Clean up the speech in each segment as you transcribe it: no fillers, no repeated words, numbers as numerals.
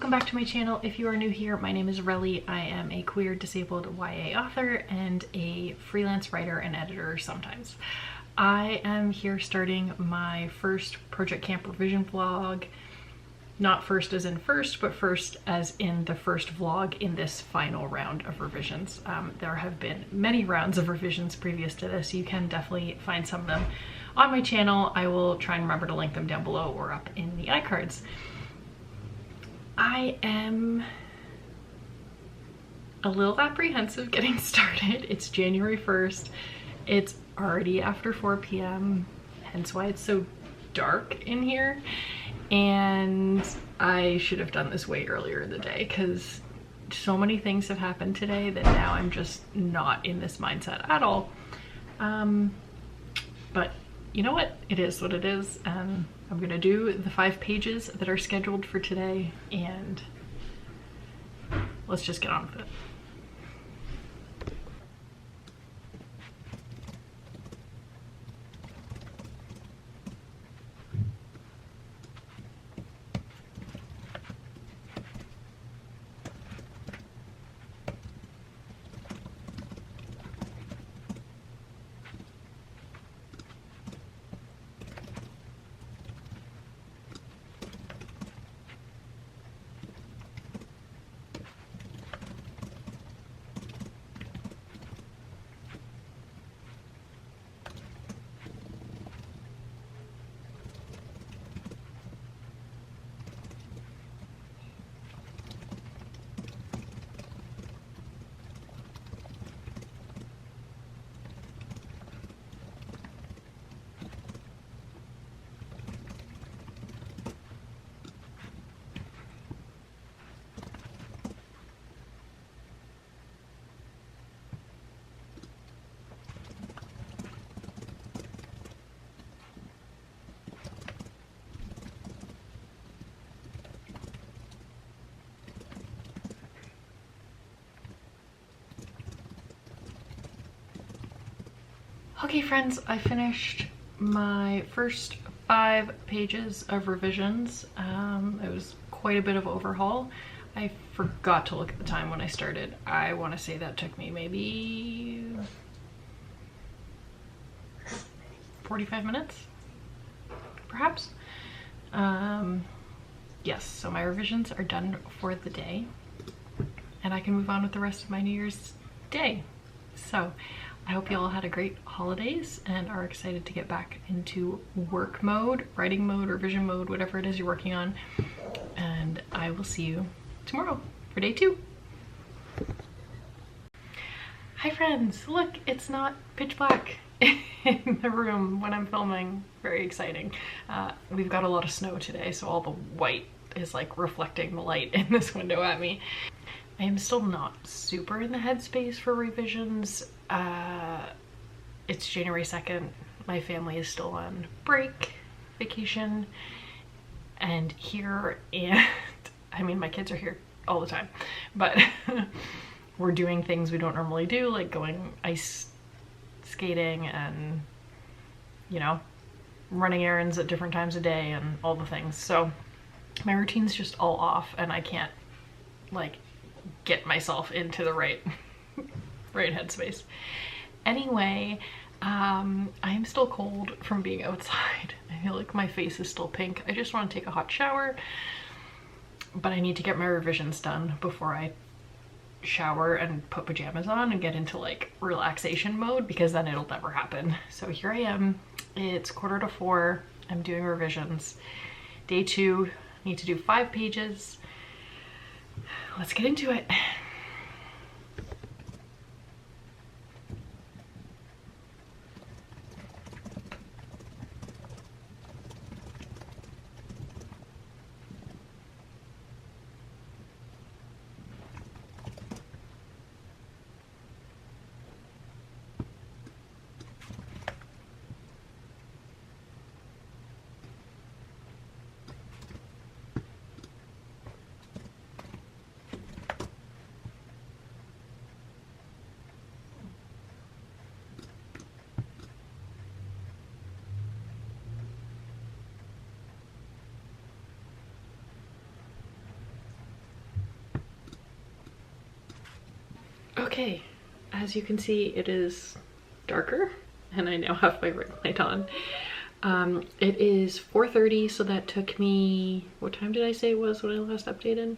welcome back to my channel. If you are new here, my name is Relly. I am a queer disabled YA author and a freelance writer and editor sometimes. I am here starting my first Project Camp revision vlog. Not first as in first, but first as in the first vlog in this final round of revisions. There have been many rounds of revisions previous to this. You can definitely find some of them on my channel. I will try and remember to link them down below or up in the iCards. I am a little apprehensive getting started. It's January 1st. It's already after 4 p.m. hence why it's so dark in here. And I should have done this way earlier in the day because so many things have happened today that now I'm just not in this mindset at all. But you know what? It is what it is. And I'm gonna do the 5 pages that are scheduled for today and let's just get on with it. Okay friends, I finished my first 5 pages of revisions. It was quite a bit of overhaul. I forgot to look at the time when I started. I want to say that took me maybe 45 minutes, perhaps. Yes, so my revisions are done for the day and I can move on with the rest of my New Year's Day. So I hope you all had a great holidays and are excited to get back into work mode, writing mode, revision mode, whatever it is you're working on. And I will see you tomorrow for day 2. Hi friends, look, it's not pitch black in the room when I'm filming. Very exciting. We've got a lot of snow today, so all the white is like reflecting the light in this window at me. I am still not super in the headspace for revisions. It's January 2nd. My family is still on break, vacation, and here, and I mean, my kids are here all the time, but we're doing things we don't normally do, like going ice skating and, you know, running errands at different times of day and all the things. So my routine's just all off and I can't like get myself into the right headspace. Anyway, I'm still cold from being outside. I feel like my face is still pink. I just want to take a hot shower, but I need to get my revisions done before I shower and put pajamas on and get into like relaxation mode, because then it'll never happen. So here I am. It's 3:45. I'm doing revisions. Day 2, need to do 5 pages. Let's get into it. Okay, as you can see, it is darker and I now have my ring light on. It is 4:30, so that took me, what time did I say it was when I last updated?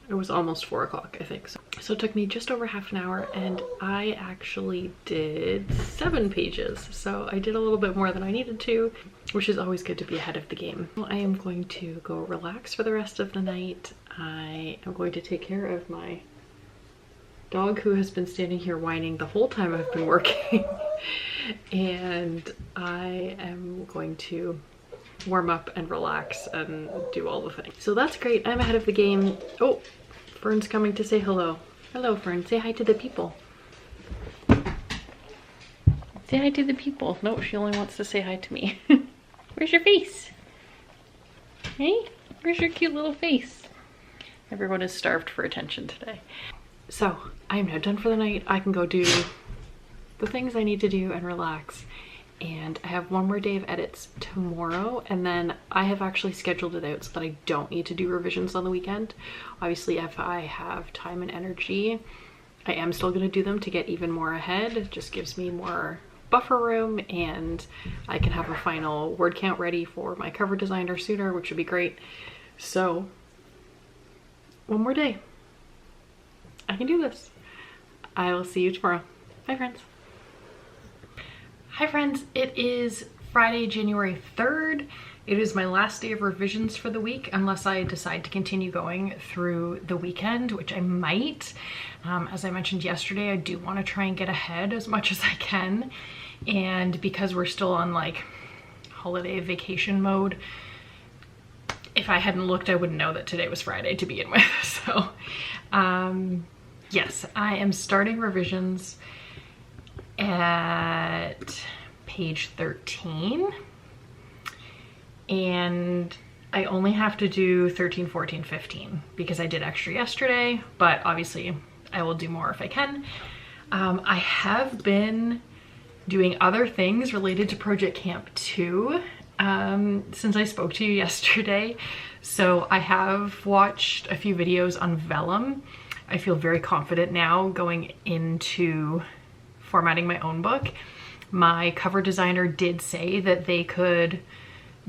It was almost 4 o'clock, I think. So it took me just over half an hour, and I actually did 7 pages. So I did a little bit more than I needed to, which is always good to be ahead of the game. I am going to go relax for the rest of the night. I am going to take care of my dog, who has been standing here whining the whole time I've been working. And I am going to warm up and relax and do all the things. So that's great. I'm ahead of the game. Oh, Fern's coming to say hello. Hello, Fern. Say hi to the people. Say hi to the people. No, she only wants to say hi to me. Where's your face? Hey, where's your cute little face? Everyone is starved for attention today. So I am now done for the night. I can go do the things I need to do and relax. And I have one more day of edits tomorrow, and then I have actually scheduled it out so that I don't need to do revisions on the weekend. Obviously, if I have time and energy, I am still going to do them to get even more ahead. It just gives me more buffer room, and I can have a final word count ready for my cover designer sooner, which would be great. So one more day. I can do this. I will see you tomorrow. Bye, friends. Hi friends, it is Friday, January 3rd. It is my last day of revisions for the week, unless I decide to continue going through the weekend, which I might. As I mentioned yesterday, I do want to try and get ahead as much as I can. And because we're still on like holiday vacation mode, if I hadn't looked, I wouldn't know that today was Friday to begin with. So yes, I am starting revisions at page 13, and I only have to do 13, 14, 15 because I did extra yesterday, but obviously I will do more if I can. I have been doing other things related to Project Camp 2 since I spoke to you yesterday. So I have watched a few videos on vellum. I feel very confident now going into formatting my own book. My cover designer did say that they could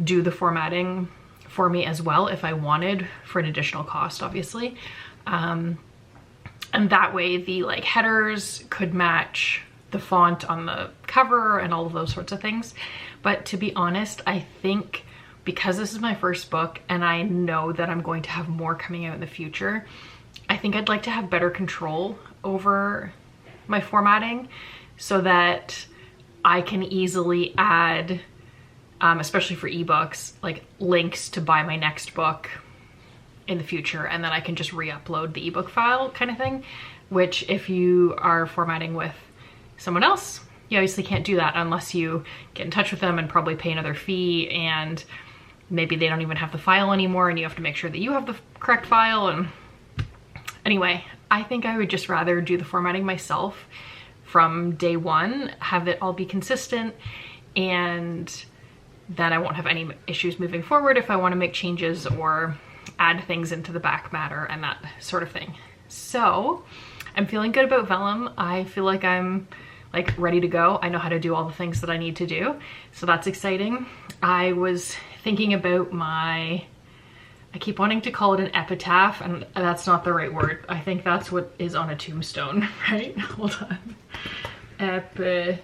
do the formatting for me as well if I wanted, for an additional cost, obviously. And that way the like headers could match the font on the cover and all of those sorts of things. But to be honest, I think because this is my first book and I know that I'm going to have more coming out in the future, I think I'd like to have better control over my formatting so that I can easily add, especially for ebooks, like links to buy my next book in the future, and then I can just re-upload the ebook file kind of thing, which if you are formatting with someone else, you obviously can't do that unless you get in touch with them and probably pay another fee, and maybe they don't even have the file anymore and you have to make sure that you have the correct file. And anyway, I think I would just rather do the formatting myself from day one, have it all be consistent, and then I won't have any issues moving forward if I want to make changes or add things into the back matter and that sort of thing. So I'm feeling good about vellum. I feel like I'm like ready to go. I know how to do all the things that I need to do, so that's exciting. I was thinking about my, I keep wanting to call it an epitaph, and that's not the right word. I think that's what is on a tombstone, right? Hold on. Epitaph.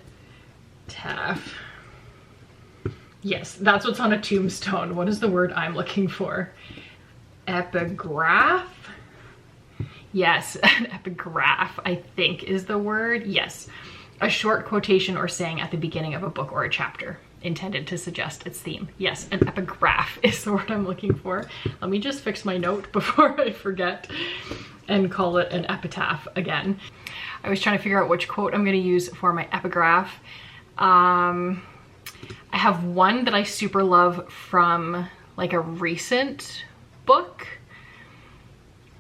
Yes, that's what's on a tombstone. What is the word I'm looking for? Epigraph? Yes, an epigraph, I think is the word. Yes, a short quotation or saying at the beginning of a book or a chapter intended to suggest its theme. Yes, an epigraph is the word I'm looking for. Let me just fix my note before I forget and call it an epitaph again. I was trying to figure out which quote I'm going to use for my epigraph. I have one that I super love from like a recent book,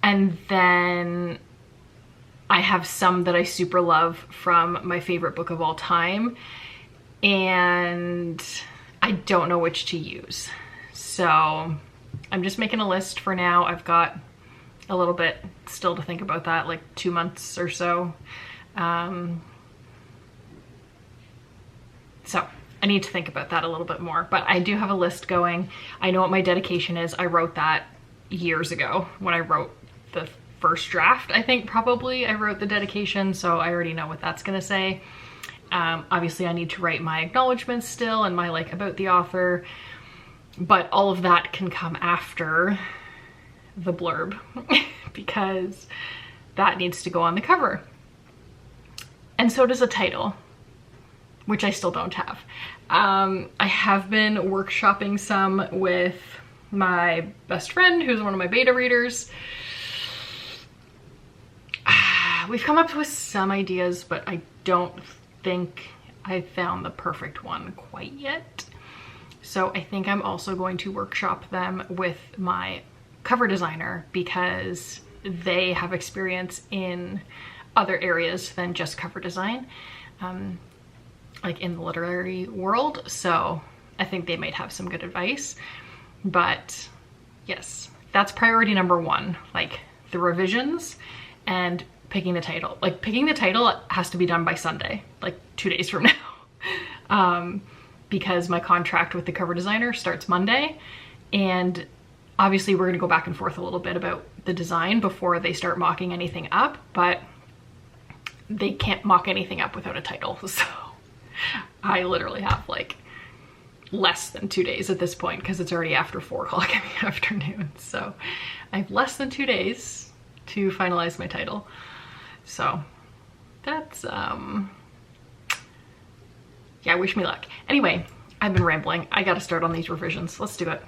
and then I have some that I super love from my favorite book of all time, and I don't know which to use. So I'm just making a list for now. I've got a little bit still to think about that, like 2 months or so. So I need to think about that a little bit more, but I do have a list going. I know what my dedication is. I wrote that years ago when I wrote the first draft. I think probably I wrote the dedication, so I already know what that's gonna say. Obviously I need to write my acknowledgements still and my like about the author, but all of that can come after the blurb because that needs to go on the cover. And so does a title, which I still don't have. I have been workshopping some with my best friend, who's one of my beta readers. We've come up with some ideas, but I don't think I found the perfect one quite yet. So I think I'm also going to workshop them with my cover designer because they have experience in other areas than just cover design, like in the literary world. So I think they might have some good advice. But yes, that's priority number one, like the revisions and picking the title. Like picking the title has to be done by Sunday, like 2 days from now. Because my contract with the cover designer starts Monday, and obviously we're gonna go back and forth a little bit about the design before they start mocking anything up, but they can't mock anything up without a title. So I literally have like less than 2 days at this point because it's already after 4 o'clock in the afternoon. So I have less than 2 days to finalize my title. So that's, yeah, wish me luck. Anyway, I've been rambling. I gotta start on these revisions. Let's do it.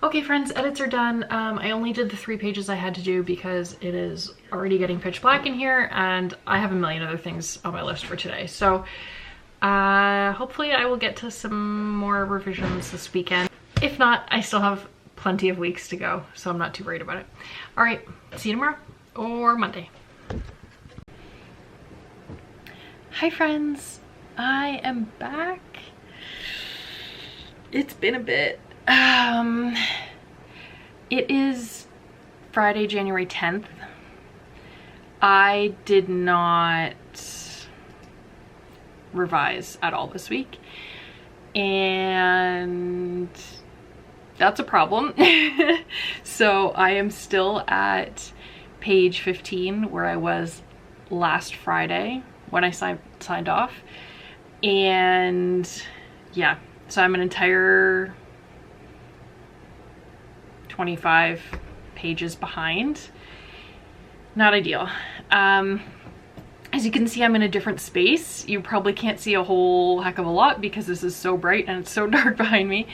Okay friends, edits are done. I only did the 3 pages I had to do because it is already getting pitch black in here and I have a million other things on my list for today. So hopefully I will get to some more revisions this weekend. If not, I still have plenty of weeks to go, so I'm not too worried about it. All right, see you tomorrow or Monday. Hi friends, I am back. It's been a bit. It is Friday, January 10th. I did not revise at all this week, and that's a problem. So I am still at page 15 where I was last Friday when I signed off, and yeah, so I'm an entire 25 pages behind. Not ideal. As you can see, I'm in a different space. You probably can't see a whole heck of a lot because this is so bright and it's so dark behind me.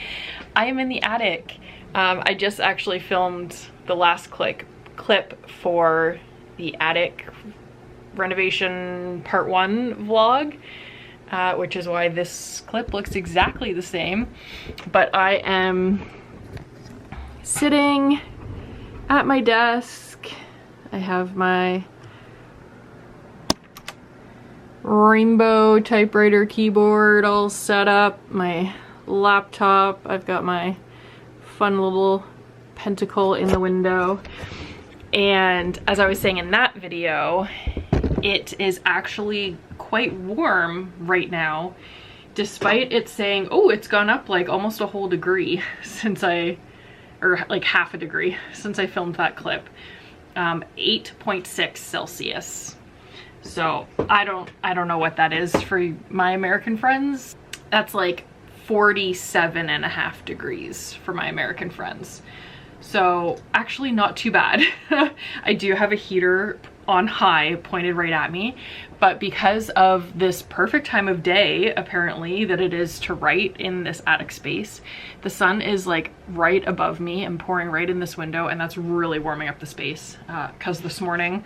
I am in the attic. I just actually filmed the last clip for the attic renovation part 1 vlog, which is why this clip looks exactly the same. But I am sitting at my desk. I have my rainbow typewriter keyboard all set up, my laptop, I've got my fun little pentacle in the window, and as I was saying in that video, it is actually quite warm right now, despite it saying, oh, it's gone up like almost a whole degree since or like half a degree since I filmed that clip. 8.6 Celsius. So I don't know what that is for my American friends. That's like 47.5 degrees for my American friends. So actually not too bad. I do have a heater on high pointed right at me, but because of this perfect time of day apparently that it is to write in this attic space, the sun is like right above me and pouring right in this window, and that's really warming up the space, because this morning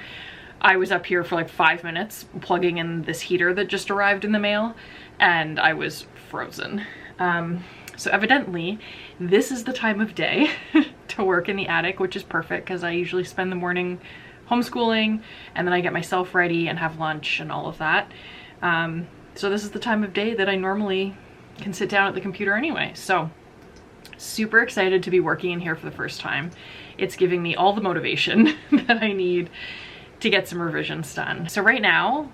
I was up here for like 5 minutes plugging in this heater that just arrived in the mail, and I was frozen. So evidently this is the time of day to work in the attic, which is perfect because I usually spend the morning homeschooling and then I get myself ready and have lunch and all of that. So this is the time of day that I normally can sit down at the computer anyway. So super excited to be working in here for the first time. It's giving me all the motivation that I need to get some revisions done. So right now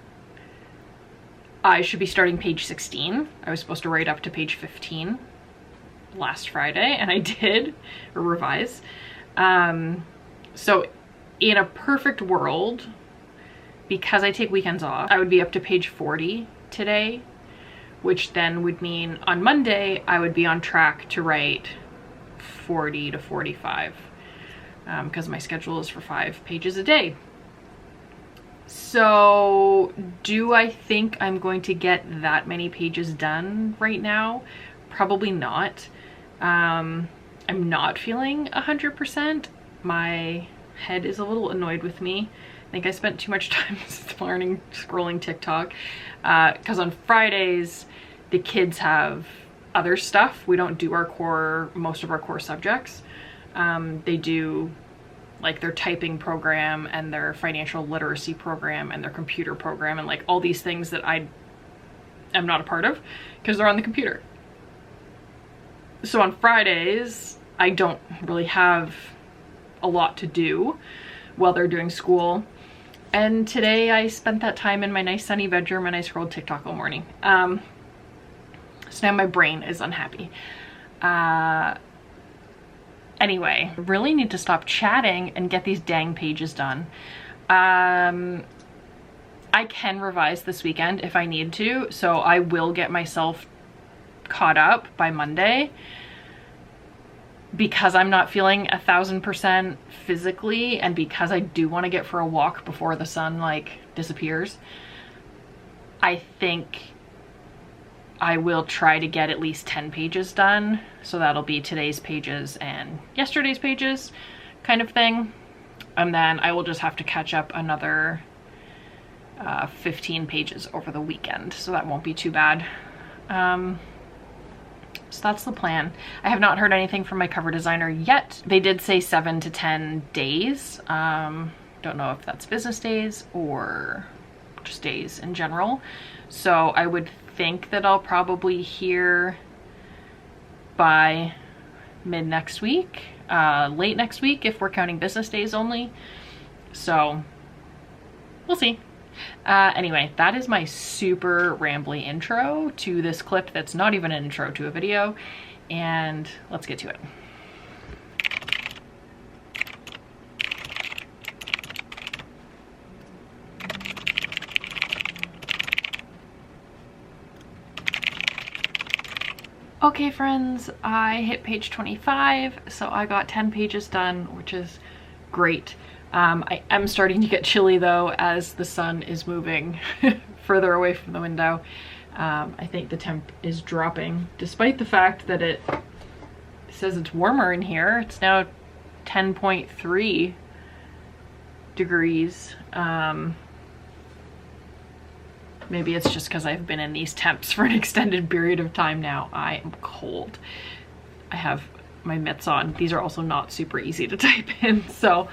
I should be starting page 16. I was supposed to write up to page 15 last Friday, and I did, or revise. So in a perfect world, because I take weekends off, I would be up to page 40 today, which then would mean on Monday I would be on track to write 40 to 45, because my schedule is for 5 pages a day. So do I think I'm going to get that many pages done right now? Probably not. I'm not feeling 100%. My head is a little annoyed with me. I think I spent too much time this morning scrolling TikTok, because on Fridays the kids have other stuff. We don't do most of our core subjects. They do like their typing program and their financial literacy program and their computer program and like all these things that I am not a part of because they're on the computer. So on Fridays, I don't really have a lot to do while they're doing school. And today I spent that time in my nice sunny bedroom and I scrolled TikTok all morning. So now my brain is unhappy. Anyway, really need to stop chatting and get these dang pages done. I can revise this weekend if I need to, so I will get myself caught up by Monday. Because I'm not feeling 1000% physically, and because I do want to get for a walk before the sun like disappears, I think I will try to get at least 10 pages done. So that'll be today's pages and yesterday's pages kind of thing. And then I will just have to catch up another 15 pages over the weekend. So that won't be too bad. So that's the plan. I have not heard anything from my cover designer yet. They did say 7 to 10 days. Don't know if that's business days or just days in general. So I would think that I'll probably hear by mid next week, late next week if we're counting business days only. So we'll see. Anyway, that is my super rambly intro to this clip that's not even an intro to a video, and let's get to it. Okay friends, I hit page 25, so I got 10 pages done, which is great. I am starting to get chilly though as the sun is moving further away from the window. I think the temp is dropping despite the fact that it says it's warmer in here. It's now 10.3 degrees. Maybe it's just because I've been in these temps for an extended period of time now. I am cold. I have my mitts on. These are also not super easy to type in, so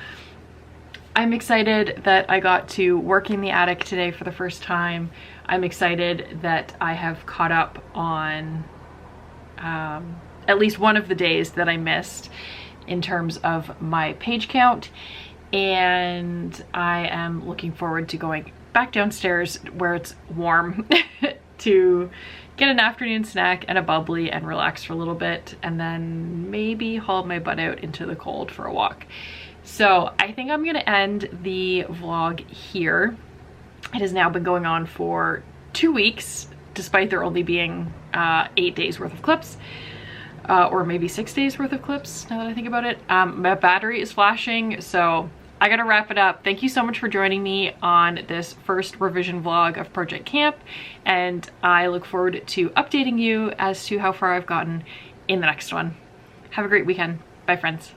I'm excited that I got to work in the attic today for the first time. I'm excited that I have caught up on at least one of the days that I missed in terms of my page count, and I am looking forward to going back downstairs where it's warm to get an afternoon snack and a bubbly and relax for a little bit, and then maybe haul my butt out into the cold for a walk. So I think I'm gonna end the vlog here. It has now been going on for 2 weeks, despite there only being 8 days worth of clips, or maybe 6 days worth of clips now that I think about it. My battery is flashing, so I gotta wrap it up. Thank you so much for joining me on this first revision vlog of Project Camp, and I look forward to updating you as to how far I've gotten in the next one. Have a great weekend. Bye, friends.